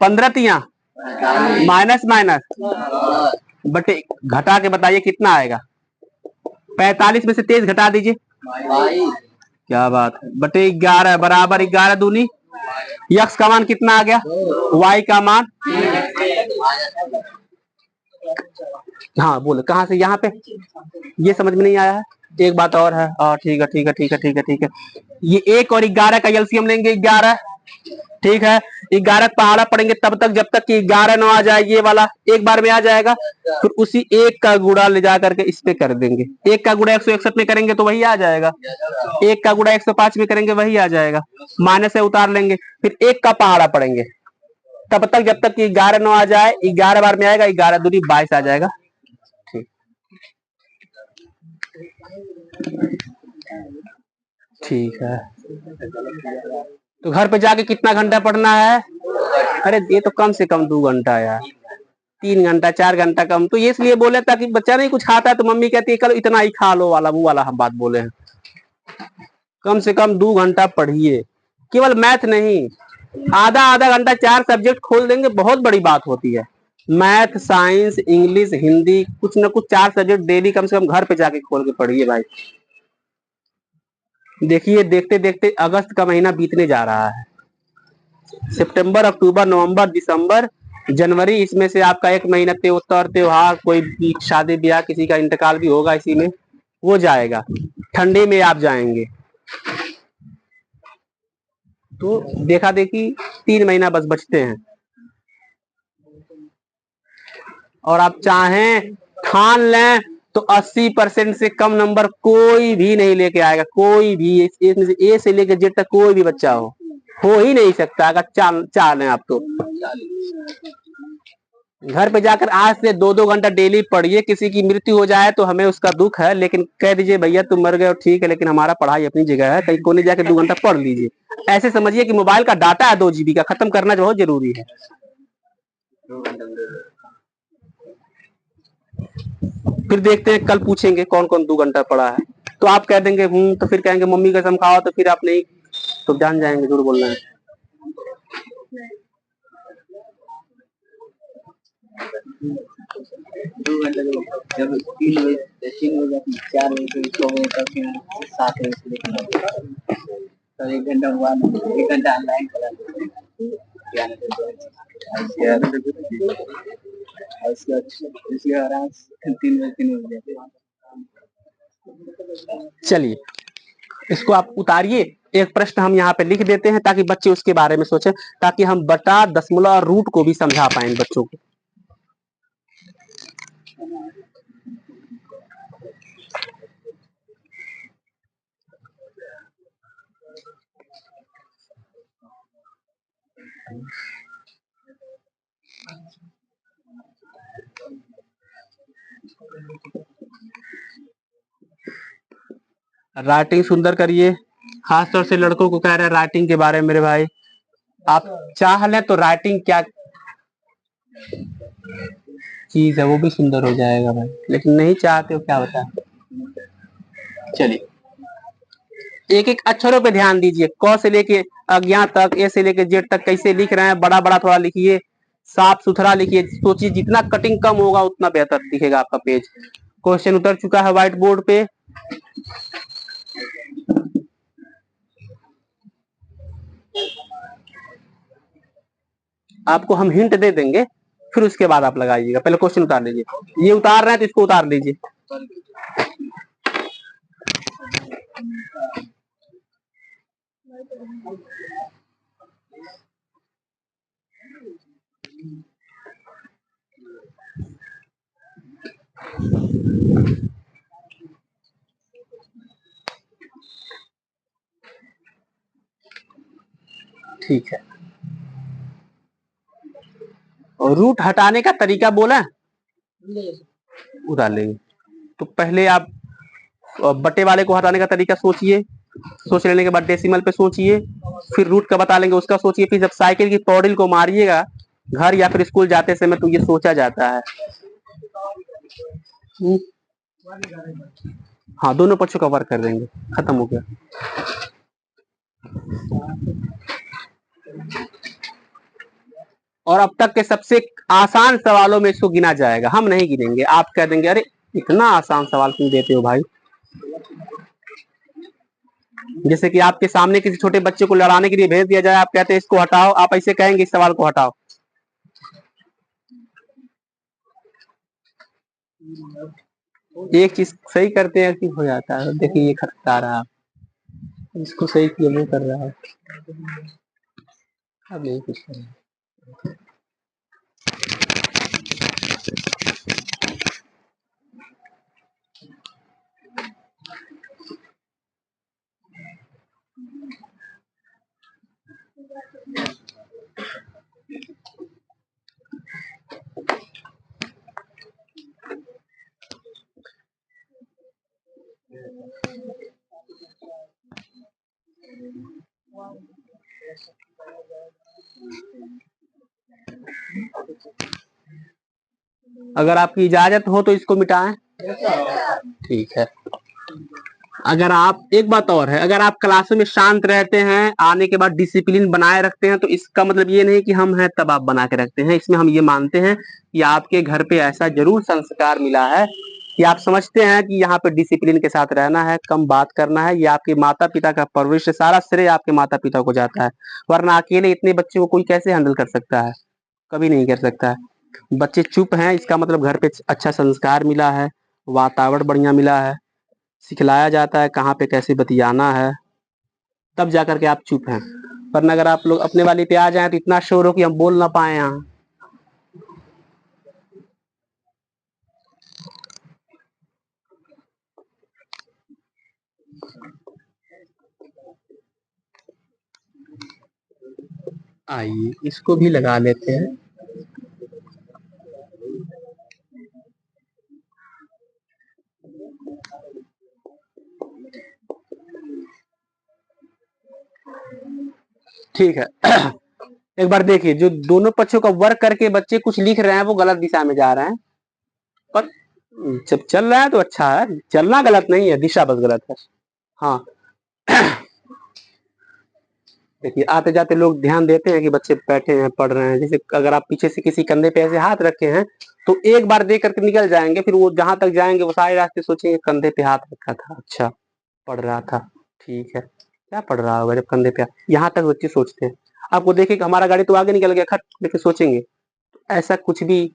15 तिया माइनस माइनस बटे, घटा के बताइए कितना आएगा? 45 में से 23 घटा दीजिए। क्या बात है। बटे 11 बराबर 11 दूनी, x का मान कितना आ गया? y का मान, हाँ बोले कहाँ से? यहाँ पे ये समझ में नहीं आया है। एक बात और है, ठीक है ठीक है ठीक है ठीक है ठीक है। ये 1 और 11 का एलसीएम लेंगे, 11। ठीक है, 11 पहाड़ा पड़ेंगे तब तक जब तक कि 11 न आ जाए। ये वाला एक बार में आ जाएगा, फिर उसी 1 का गुणा ले जा करके इस पे कर देंगे। 1 का गुणा 161 में करेंगे तो वही आ जाएगा। 1 का गुणा 105 में करेंगे वही आ जाएगा। माइनस से उतार लेंगे, फिर 1 का पहाड़ा पड़ेंगे तब तक जब तक कि 11 न आ जाए। 11 बार में आएगा, 11 दूनी 22 आ जाएगा। ठीक है, तो घर पे जाके कितना घंटा पढ़ना है? अरे ये तो कम से कम 2 घंटा यार, 3 घंटा 4 घंटा कम। तो ये इसलिए बोले ताकि बच्चा नहीं कुछ खाता है तो मम्मी कहती है कल इतना ही खा लो वाला, वो वाला हम बात बोले हैं। कम से कम 2 घंटा पढ़िए, केवल मैथ नहीं, आधा आधा घंटा 4 सब्जेक्ट खोल देंगे, बहुत बड़ी बात होती है। मैथ, साइंस, इंग्लिश, हिंदी, कुछ ना कुछ 4 सब्जेक्ट डेली कम से कम घर पे जाके खोल के पढ़िए भाई। देखिए देखते देखते अगस्त का महीना बीतने जा रहा है। सितंबर, अक्टूबर, नवंबर, दिसंबर, जनवरी, इसमें से आपका 1 महीना त्योहार, कोई शादी ब्याह, किसी का इंतकाल भी होगा इसी में। वो जाएगा, ठंडे में आप जाएंगे। तो देखा देखी 3 महीना बस बचते हैं। और आप चाहें ठान लें तो 80% से कम नंबर कोई भी नहीं लेके आएगा, कोई भी। ए से लेके जेड तक कोई भी बच्चा हो ही नहीं सकता अगर चाह लें आप तो। घर पे जाकर आज से 2-2 घंटा डेली पढ़िए। किसी की मृत्यु हो जाए तो हमें उसका दुख है, लेकिन कह दीजिए भैया तुम मर गए हो ठीक है, लेकिन हमारा पढ़ाई अपनी जगह है, कहीं कोने जाकर 2 घंटा पढ़ लीजिए। ऐसे समझिए कि मोबाइल का डाटा है 2 GB का, खत्म करना बहुत जरूरी है। फिर देखते हैं, कल पूछेंगे कौन कौन 2 घंटा पढ़ा है, तो आप कह देंगे तो फिर कहेंगे मम्मी कसम खाओ, तो फिर आप नहीं, तो जान जाएंगे झूठ बोलना है। जब 3 बजे 4 बजे 6 बजे तक 7 बजे से तो 1 घंटा हुआ, 1 घंटा ऑनलाइन करा इसलिए आराम 3 बजे। चलिए इसको आप उतारिए। एक प्रश्न हम यहाँ पे लिख देते हैं ताकि बच्चे उसके बारे में सोचें, ताकि हम बटा, दशमलव और रूट को भी समझा पाए बच्चों को। राइटिंग सुंदर करिए, खासतौर से लड़कों को कह रहे हैं राइटिंग के बारे में। मेरे भाई आप चाह लें तो राइटिंग क्या चीज है वो भी सुंदर हो जाएगा भाई, लेकिन नहीं चाहते हो क्या होता है। चलिए एक एक अक्षरों पे ध्यान दीजिए। क से लेके अज्ञा तक, ए से लेके जेड तक कैसे लिख रहे हैं, बड़ा बड़ा थोड़ा लिखिए, साफ सुथरा लिखिए। सोचिए जितना कटिंग कम होगा उतना बेहतर दिखेगा आपका पेज। क्वेश्चन उतर चुका है व्हाइट बोर्ड पे। आपको हम हिंट दे देंगे, फिर उसके बाद आप लगाइएगा। पहले क्वेश्चन उतार लीजिए। ये उतार रहे हैं तो इसको उतार लीजिए। ठीक है, और रूट हटाने का तरीका बोला उतार लेंगे। तो पहले आप बटे वाले को हटाने का तरीका सोचिए, सोच लेने के बाद डेसिमल पे सोचिए, फिर रूट का बता लेंगे उसका सोचिए। फिर जब साइकिल की पौड़िल को मारिएगा घर या फिर स्कूल जाते समय तो ये सोचा जाता है। हाँ दोनों पक्षों का वर्क कर देंगे, खत्म हो गया। और अब तक के सबसे आसान सवालों में इसको गिना जाएगा, हम नहीं गिनेंगे। आप कह देंगे अरे इतना आसान सवाल क्यों देते हो भाई। जैसे कि आपके सामने किसी छोटे बच्चे को लड़ाने के लिए भेज दिया जाए, आप कहते हैं इसको हटाओ, आप ऐसे कहेंगे इस सवाल को हटाओ। एक चीज सही करते हैं कि हो जाता है। देखिए ये खटका रहा, इसको सही किया नहीं कर रहा है, अब नहीं कुछ कर रहा। अगर आपकी इजाजत हो तो इसको मिटाएं। ठीक है। अगर आप, एक बात और है, अगर आप क्लासों में शांत रहते हैं, आने के बाद डिसिप्लिन बनाए रखते हैं, तो इसका मतलब ये नहीं कि हम हैं तब आप बना के रखते हैं। इसमें हम ये मानते हैं कि आपके घर पे ऐसा जरूर संस्कार मिला है कि आप समझते हैं कि यहाँ पे डिसिप्लिन के साथ रहना है, कम बात करना है। ये आपके माता पिता का परवरिश, सारा श्रेय आपके माता पिता को जाता है। वरना अकेले इतने बच्चे को कोई कैसे हैंडल कर सकता है, कभी नहीं कर सकता है। बच्चे चुप हैं इसका मतलब घर पे अच्छा संस्कार मिला है, वातावरण बढ़िया मिला है, सिखलाया जाता है कहाँ पे कैसे बतियाना है, तब जा करके आप चुप हैं। वरना अगर आप लोग अपने वाली पे आ जाएँ तो इतना शोर हो कि हम बोल ना पाएँ यहाँ। आइए इसको भी लगा लेते हैं। ठीक है। एक बार देखिए, जो दोनों पक्षों का वर्क करके बच्चे कुछ लिख रहे हैं वो गलत दिशा में जा रहे हैं, पर जब चल रहा है तो अच्छा है, चलना गलत नहीं है, दिशा बस गलत है। हाँ। देखिए आते जाते लोग ध्यान देते हैं कि बच्चे बैठे हैं पढ़ रहे हैं, जैसे अगर आप पीछे से किसी कंधे पे ऐसे हाथ रखे हैं तो एक बार देख करके निकल जाएंगे, फिर वो जहां तक जाएंगे वो सारे रास्ते सोचेंगे कंधे पे हाथ रखा था, अच्छा पढ़ रहा था, ठीक है क्या पढ़ रहा होगा जब कंधे पे, यहाँ तक बच्चे सोचते हैं। आपको देखे कि हमारा गाड़ी तो आगे निकल गया खट, लेके सोचेंगे ऐसा कुछ भी,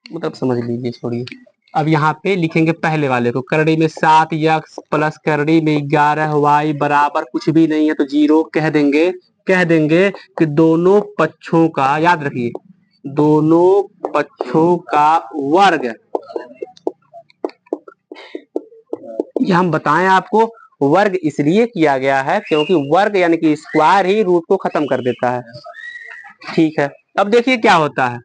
मतलब समझ लीजिए, छोड़िए। अब यहाँ पे लिखेंगे पहले वाले को, करड़ी में 7x प्लस करड़ी में 11y बराबर कुछ भी नहीं है तो 0 कह देंगे। कह देंगे कि दोनों पक्षों का, याद रखिए, दोनों पक्षों का वर्ग, ये हम बताएं आपको, वर्ग इसलिए किया गया है क्योंकि वर्ग यानी कि स्क्वायर ही रूट को खत्म कर देता है। ठीक है, अब देखिए क्या होता है।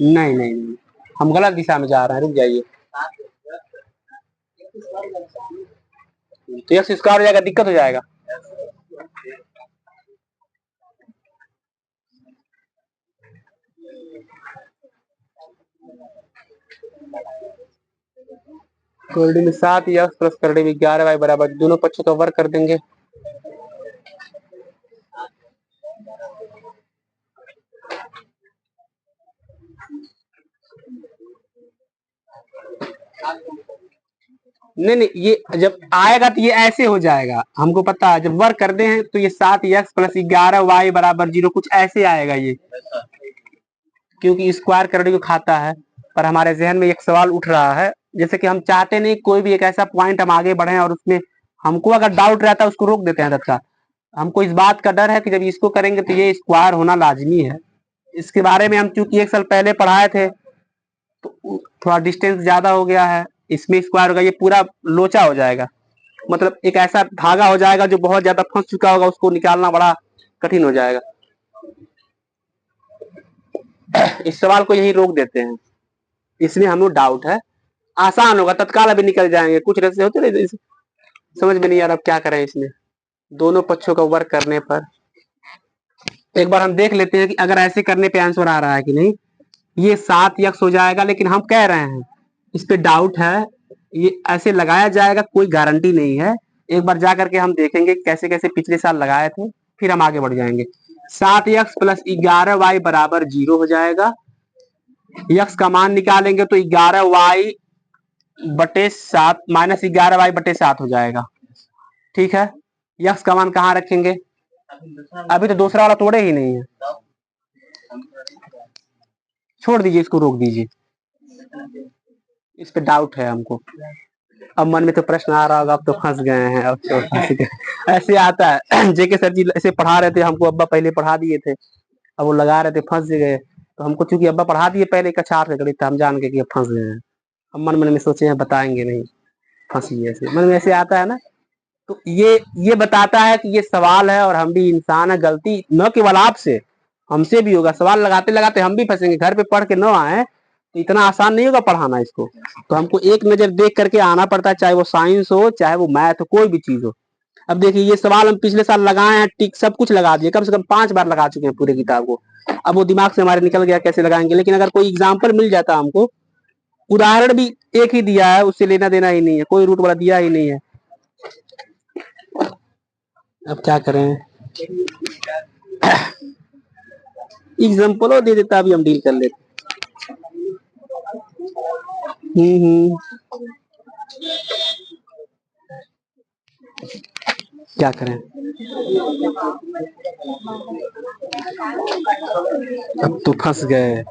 नहीं नहीं नहीं, हम गलत दिशा में जा रहे हैं, रुक जाइए। तो एक्स स्क्वायर हो जाएगा, दिक्कत हो जाएगा। करड़ी में 7x प्लस करड़ी में 11y बराबर, दोनों पक्षों का वर्ग कर देंगे। नहीं नहीं, ये जब आएगा तो ये ऐसे हो जाएगा, हमको पता है जब वर्क करते हैं तो ये 7x प्लस 11y बराबर 0 कुछ ऐसे आएगा ये, क्योंकि स्क्वायर करने को खाता है। पर हमारे जहन में एक सवाल उठ रहा है, जैसे कि हम चाहते नहीं कोई भी एक ऐसा पॉइंट हम आगे बढ़े और उसमें हमको अगर डाउट रहता है उसको रोक देते हैं तत्काल। हमको इस बात का डर है कि जब इसको करेंगे तो ये स्क्वायर होना लाजमी है। इसके बारे में हम चूंकि 1 साल पहले पढ़ाए थे तो थोड़ा डिस्टेंस ज्यादा हो गया है, इसमें स्क्वायर होगा, ये पूरा लोचा हो जाएगा, मतलब एक ऐसा धागा हो जाएगा जो बहुत ज्यादा फंस चुका होगा, उसको निकालना बड़ा कठिन हो जाएगा। इस सवाल को यही रोक देते हैं, इसमें हम लोग डाउट है, आसान होगा, तत्काल अभी निकल जाएंगे, कुछ रस्ते होते रहे, समझ में नहीं आ रहा अब क्या करें इसमें। दोनों पक्षों का वर्क करने पर एक बार हम देख लेते हैं कि अगर ऐसे करने पे आंसर आ रहा है कि नहीं। ये 7x हो जाएगा, लेकिन हम कह रहे हैं इस पे डाउट है, ये ऐसे लगाया जाएगा कोई गारंटी नहीं है। एक बार जा करके हम देखेंगे कैसे कैसे पिछले साल लगाए थे, फिर हम आगे बढ़ जाएंगे। 7x प्लस 11y बराबर 0 हो जाएगा। x का मान निकालेंगे तो 11y बटे 7 माइनस 11y बटे 7 हो जाएगा। ठीक है, x का मान कहाँ रखेंगे, अभी तो दूसरा वाला तोड़े ही नहीं है, छोड़ दीजिए, इसको रोक दीजिए, इस पे डाउट है हमको। अब मन में तो प्रश्न आ रहा होगा, अब तो फंस गए हैं, अब तो फंस गए। ऐसे आता है, जेके सर जी ऐसे पढ़ा रहे थे हमको, अब्बा पहले पढ़ा दिए थे, अब वो लगा रहे थे, फंस गए। तो हमको चूंकि अब्बा पढ़ा दिए पहले कक्षा 8 का गणित था, हम जान के कि अब फंस गए हैं। अब मन मन में सोचे हैं बताएंगे नहीं, फंस गए, ऐसे मन में ऐसे आता है ना। तो ये बताता है कि ये सवाल है और हम भी इंसान है, गलती न केवल आपसे, हमसे भी होगा, सवाल लगाते लगाते हम भी फंसेंगे, घर पे पढ़ के न आए तो इतना आसान नहीं होगा पढ़ाना इसको। तो हमको एक नजर देख करके आना पड़ता है, चाहे वो साइंस हो चाहे वो मैथ हो, कोई भी चीज हो। अब देखिए ये सवाल हम पिछले साल लगाए हैं, टिक सब कुछ लगा दिए, कम से कम 5 बार लगा चुके हैं पूरे किताब को। अब वो दिमाग से हमारे निकल गया कैसे लगाएंगे, लेकिन अगर कोई एग्जाम्पल मिल जाता हमको, उदाहरण भी एक ही दिया है, उससे लेना देना ही नहीं है, कोई रूट वाला दिया ही नहीं है। अब क्या करें, एग्जाम्पल दे देता, अभी हम डील कर लेते। क्या करें? अब तो फंस गए।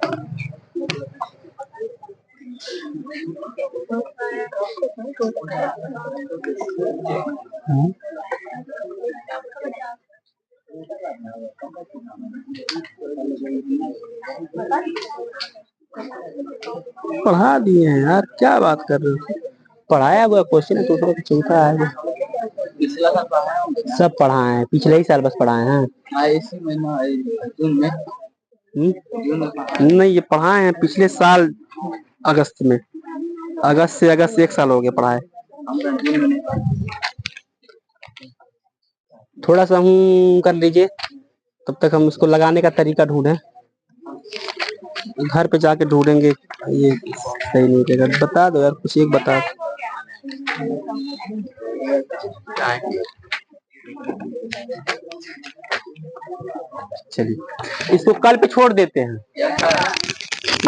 पढ़ा दिए हैं यार, क्या बात कर रहे हो? पढ़ाया हुआ क्वेश्चन है तो उसमें कुछ चलता है। सब पढ़ाए हैं, पिछले ही साल बस पढ़ाए हैं। इसी महीना जून में। नहीं, ये पढ़ाए हैं पिछले साल अगस्त में। अगस्त से 1 साल हो गया पढ़ाए। थोड़ा सा हम कर लीजिए, तब तक हम इसको लगाने का तरीका ढूंढें। घर पे जाके ढूंढेंगे, ये सही नहीं रहेगा। बता दो यार, कुछ एक बता। चलिए, इसको कल पे छोड़ देते हैं।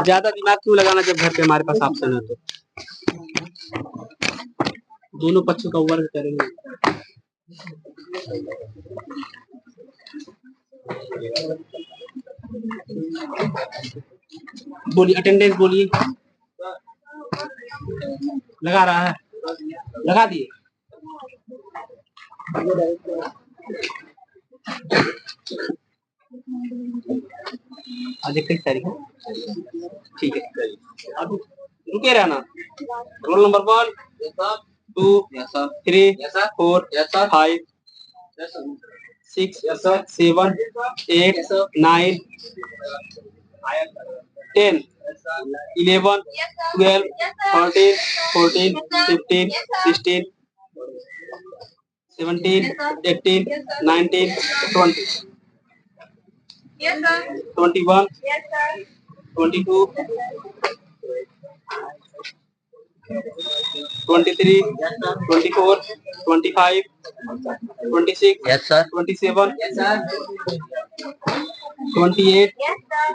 ज्यादा दिमाग क्यों लगाना जब घर पे हमारे पास ऑप्शन है तो। दोनों पक्षों का वर्ग करेंगे। बोलिए, अटेंडेंस बोलिए। लगा रहा है, लगा दिए। आज 21 तारीख है, ठीक है। अब रुके रहना। रोल नंबर 1 2 3 4 5 6 7 8 9 10 11 12 13 14 15 16 17 18 19 20 21 22 23 24 25 26 27 28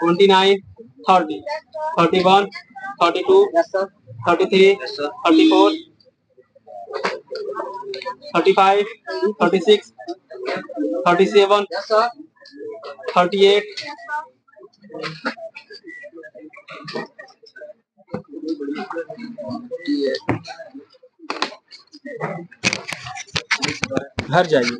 29 30 31 32 33 34 35 36 37 38 घर जाइए।